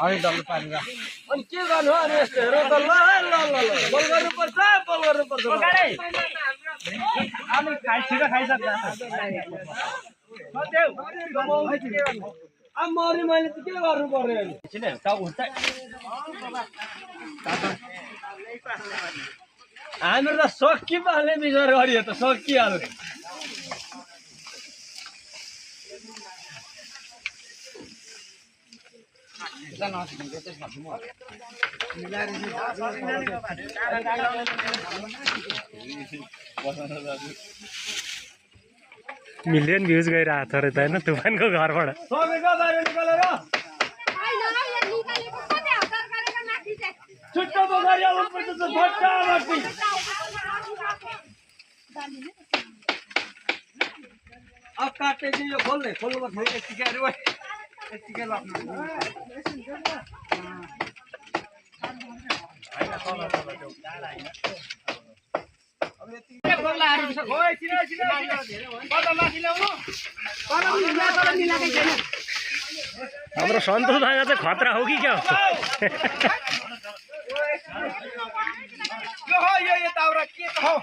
अलिक डल्लो पारेर अनि के गर्नु अनि यस्तो हेर त ल ल ल ल बल गर्नुपर्छ बल गर्नुपर्छ अनि छिटो खाइसक्छ अब मरि मैले त के गर्नु पर्यो अनि हाम्रो त सकिहाल्ने विचार गरियो त सकिहाल्यो मिलियन भ्यूज गइरहेको छ अरे त होइन तुफानको घरबाट सबैको बाहिर निकालेर छुट्टो पोखरी आउनुपर्छ त भट्टा भट्टी अब काट्ने चाहिँ यो खोल्ने खोल्नुपर्छ यतिकै अरे ओइ यतिकै लाग्नु हाम्रो सन्तोष दागा चाहिँ खतरा हो कि क्या हो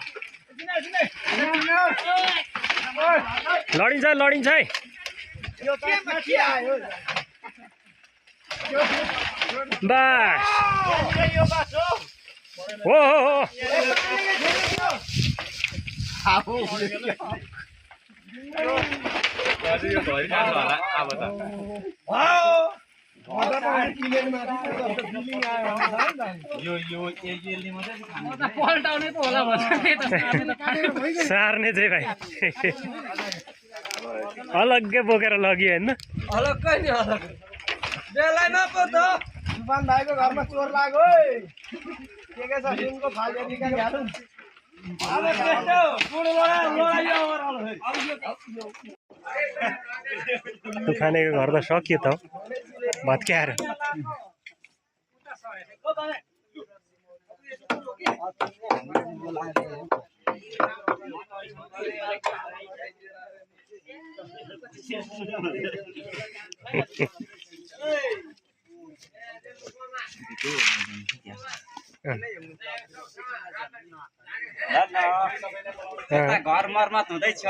लडिन्छ लडिन्छ है बस हो सार्ने चाहिँ भाइ अलग्गै बोकेर लग्यो होइन अलग्गै नि अलग बेलामा पो त सुभान भाइको घरमा चोर लाग्यो के छ सुनको फाल्यो निकालिहाल्नु अब त्यस्तो बुढो तुफानेको घर त सकियो त भत्क्याएर घर मर्मत हुँदैछ